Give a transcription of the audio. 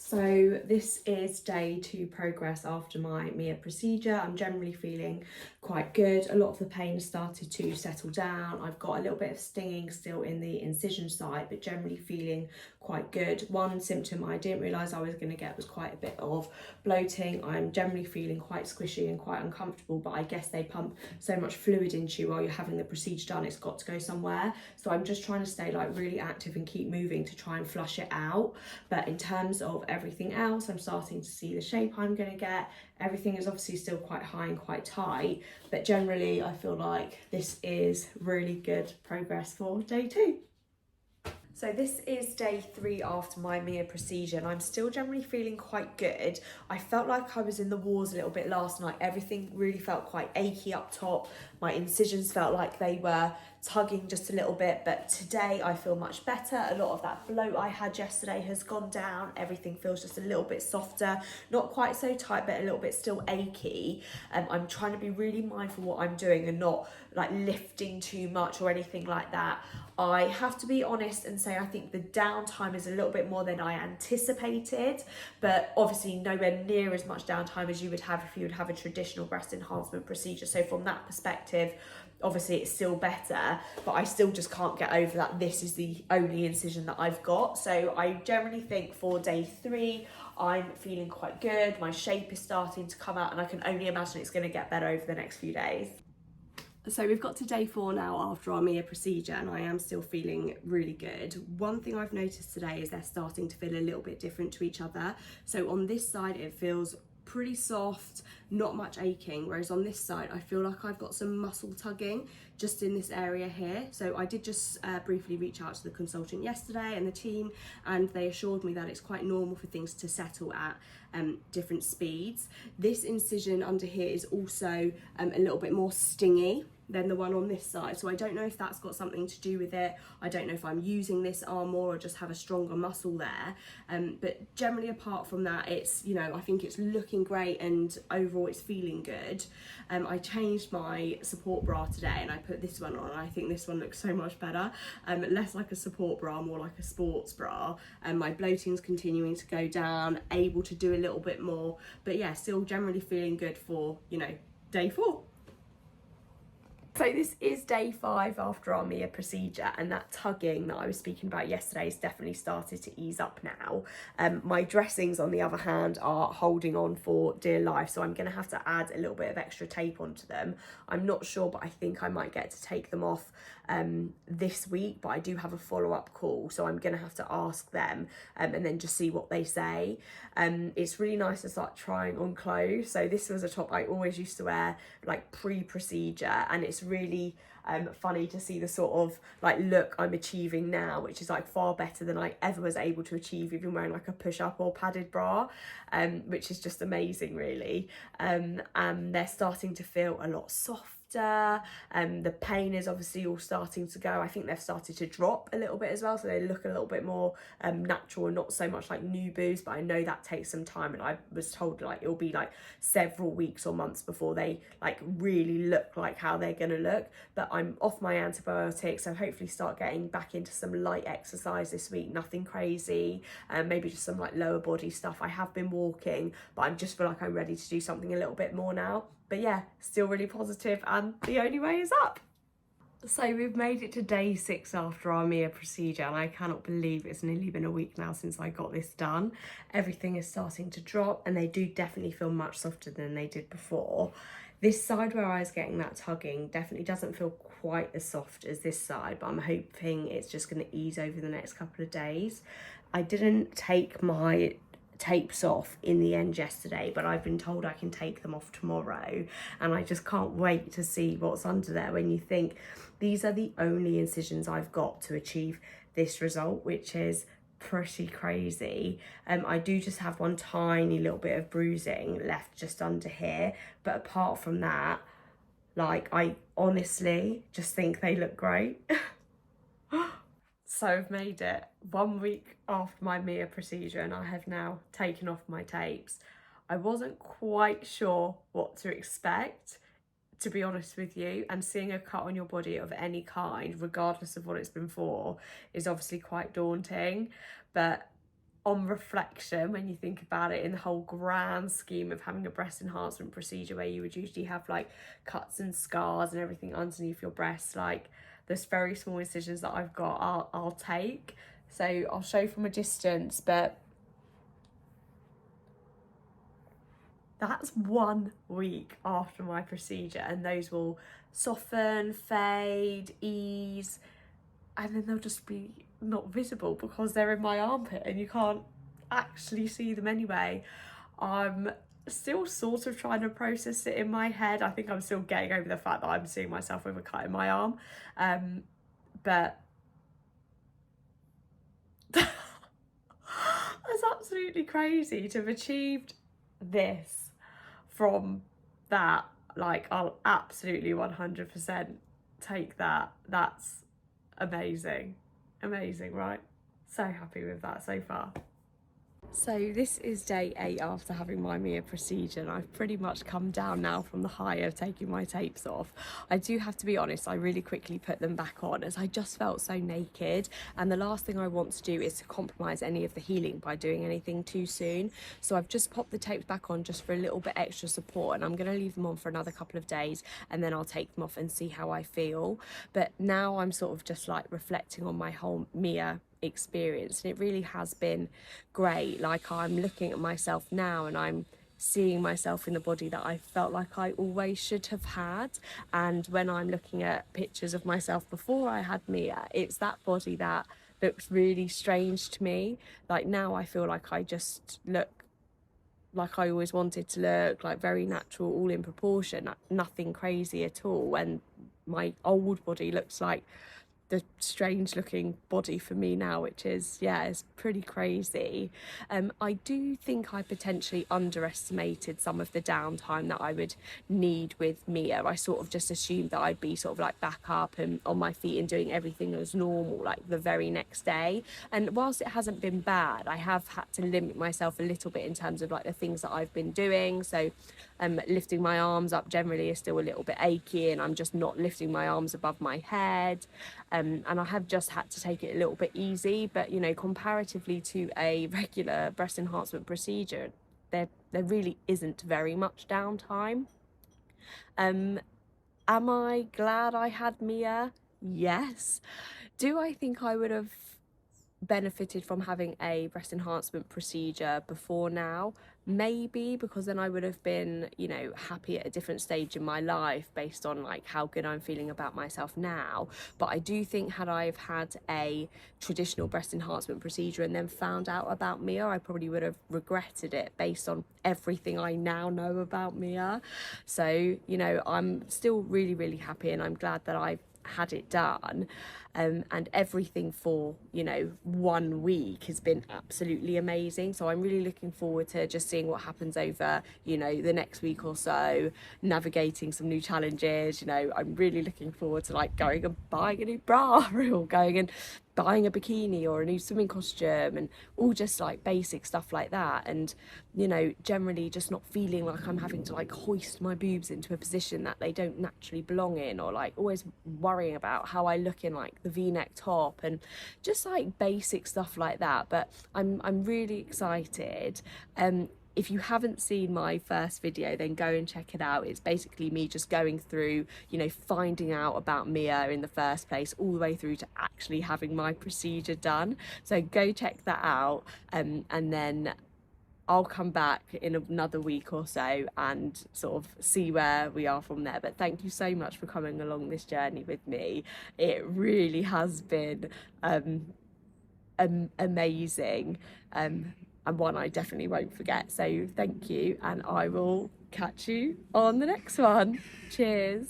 So this is day 2 progress after my Mia procedure. I'm generally feeling quite good. A lot of the pain has started to settle down. I've got a little bit of stinging still in the incision site, but generally feeling quite good. One symptom I didn't realise I was going to get was quite a bit of bloating. I'm generally feeling quite squishy and quite uncomfortable, but I guess they pump so much fluid into you while you're having the procedure done, it's got to go somewhere. So I'm just trying to stay like really active and keep moving to try and flush it out. But in terms of everything else, I'm starting to see the shape I'm going to get. Everything is obviously still quite high and quite tight, but generally I feel like this is really good progress for day 2. So this is day 3 after my Mia procedure and I'm still generally feeling quite good. I felt like I was in the wars a little bit last night. Everything really felt quite achy up top. My incisions felt like they were tugging just a little bit, but today I feel much better. A lot of that bloat I had yesterday has gone down. Everything feels just a little bit softer, not quite so tight, but a little bit still achy. I'm trying to be really mindful what I'm doing and not like lifting too much or anything like that. I have to be honest and say I think the downtime is a little bit more than I anticipated, but obviously nowhere near as much downtime as you would have if you would have a traditional breast enhancement procedure. So from that perspective, obviously it's still better, but I still just can't get over that this is the only incision that I've got. So I generally think for day 3, I'm feeling quite good. My shape is starting to come out and I can only imagine it's going to get better over the next few days. So we've got to day 4 now after our Mia procedure and I am still feeling really good. One thing I've noticed today is they're starting to feel a little bit different to each other. So on this side it feels pretty soft, not much aching, whereas on this side I feel like I've got some muscle tugging just in this area here. So I did just briefly reach out to the consultant yesterday and the team, and they assured me that it's quite normal for things to settle at different speeds. This incision under here is also a little bit more stingy than the one on this side, so I don't know if that's got something to do with it. I don't know if I'm using this arm more or just have a stronger muscle there, but generally apart from that, it's, you know, I think it's looking great and overall it's feeling good. I changed my support bra today and I put this one on and I think this one looks so much better, less like a support bra, more like a sports bra, and my bloating's continuing to go down, able to do a little bit more, but yeah, still generally feeling good for, you know, day 4. So this is day 5 after our Mia procedure, and that tugging that I was speaking about yesterday has definitely started to ease up now. My dressings, on the other hand, are holding on for dear life, so I'm going to have to add a little bit of extra tape onto them. I'm not sure, but I think I might get to take them off this week, but I do have a follow-up call, so I'm going to have to ask them and then just see what they say. It's really nice to start trying on clothes. So this was a top I always used to wear like pre-procedure, and it's really funny to see the sort of like look I'm achieving now, which is like far better than I ever was able to achieve even wearing like a push-up or padded bra, which is just amazing really. And they're starting to feel a lot softer. The pain is obviously all starting to go. I think they've started to drop a little bit as well, so they look a little bit more natural and not so much like new boobs, but I know that takes some time, and I was told like it'll be like several weeks or months before they like really look like how they're gonna look. But I'm off my antibiotics, so hopefully start getting back into some light exercise this week, nothing crazy, maybe just some like lower body stuff. I have been walking, but I just feel like I'm ready to do something a little bit more now. But yeah, still really positive, and the only way is up. So we've made it to day 6 after our Mia procedure, and I cannot believe it's nearly been a week now since I got this done. Everything is starting to drop and they do definitely feel much softer than they did before. This side where I was getting that tugging definitely doesn't feel quite as soft as this side, but I'm hoping it's just going to ease over the next couple of days. I didn't take my tapes off in the end yesterday, but I've been told I can take them off tomorrow, and I just can't wait to see what's under there when you think these are the only incisions I've got to achieve this result, which is pretty crazy. I do just have one tiny little bit of bruising left just under here, but apart from that, like, I honestly just think they look great. So I've made it 1 week after my Mia procedure and I have now taken off my tapes. I wasn't quite sure what to expect, to be honest with you, and seeing a cut on your body of any kind, regardless of what it's been for, is obviously quite daunting. But on reflection, when you think about it in the whole grand scheme of having a breast enhancement procedure where you would usually have like cuts and scars and everything underneath your breasts, like this very small incisions that I've got, I'll take. So I'll show from a distance, but that's 1 week after my procedure, and those will soften, fade, ease, and then they'll just be not visible because they're in my armpit and you can't actually see them anyway. I'm still sort of trying to process it in my head. I think I'm still getting over the fact that I'm seeing myself with a cut in my arm, but that's absolutely crazy to have achieved this from that. Like, I'll absolutely 100% take that. That's amazing, right? So happy with that so far. So this is day 8 after having my Mia procedure, and I've pretty much come down now from the high of taking my tapes off. I do have to be honest, I really quickly put them back on as I just felt so naked, and the last thing I want to do is to compromise any of the healing by doing anything too soon. So I've just popped the tapes back on just for a little bit extra support, and I'm going to leave them on for another couple of days and then I'll take them off and see how I feel. But now I'm sort of just like reflecting on my whole Mia experience, and it really has been great. Like, I'm looking at myself now and I'm seeing myself in the body that I felt like I always should have had, and when I'm looking at pictures of myself before I had Mia, it's that body that looks really strange to me. Like, now I feel like I just look like I always wanted to look, like very natural, all in proportion, nothing crazy at all. And my old body looks like the strange looking body for me now, which is, yeah, it's pretty crazy. I do think I potentially underestimated some of the downtime that I would need with Mia. I sort of just assumed that I'd be sort of like back up and on my feet and doing everything as normal like the very next day. And whilst it hasn't been bad, I have had to limit myself a little bit in terms of like the things that I've been doing. So lifting my arms up generally is still a little bit achy, and I'm just not lifting my arms above my head. And I have just had to take it a little bit easy, but you know, comparatively to a regular breast enhancement procedure, there really isn't very much downtime. Am I glad I had Mia? Yes. Do I think I would have benefited from having a breast enhancement procedure before now? Maybe, because then I would have been, you know, happy at a different stage in my life based on like how good I'm feeling about myself now. But I do think had I have had a traditional breast enhancement procedure and then found out about Mia, I probably would have regretted it based on everything I now know about Mia. So, you know, I'm still really happy, and I'm glad that I've had it done, and everything for, you know, 1 week has been absolutely amazing. So I'm really looking forward to just seeing what happens over, you know, the next week or so, navigating some new challenges. You know, I'm really looking forward to like going and buying a new bra or going and buying a bikini or a new swimming costume, and all just like basic stuff like that. And, you know, generally just not feeling like I'm having to like hoist my boobs into a position that they don't naturally belong in, or like always worrying about how I look in like the V-neck top, and just like basic stuff like that. But I'm really excited. If you haven't seen my first video, then go and check it out. It's basically me just going through, you know, finding out about Mia in the first place, all the way through to actually having my procedure done. So go check that out, and then I'll come back in another week or so and sort of see where we are from there. But thank you so much for coming along this journey with me. It really has been amazing, and one I definitely won't forget. So thank you, and I will catch you on the next one. Cheers.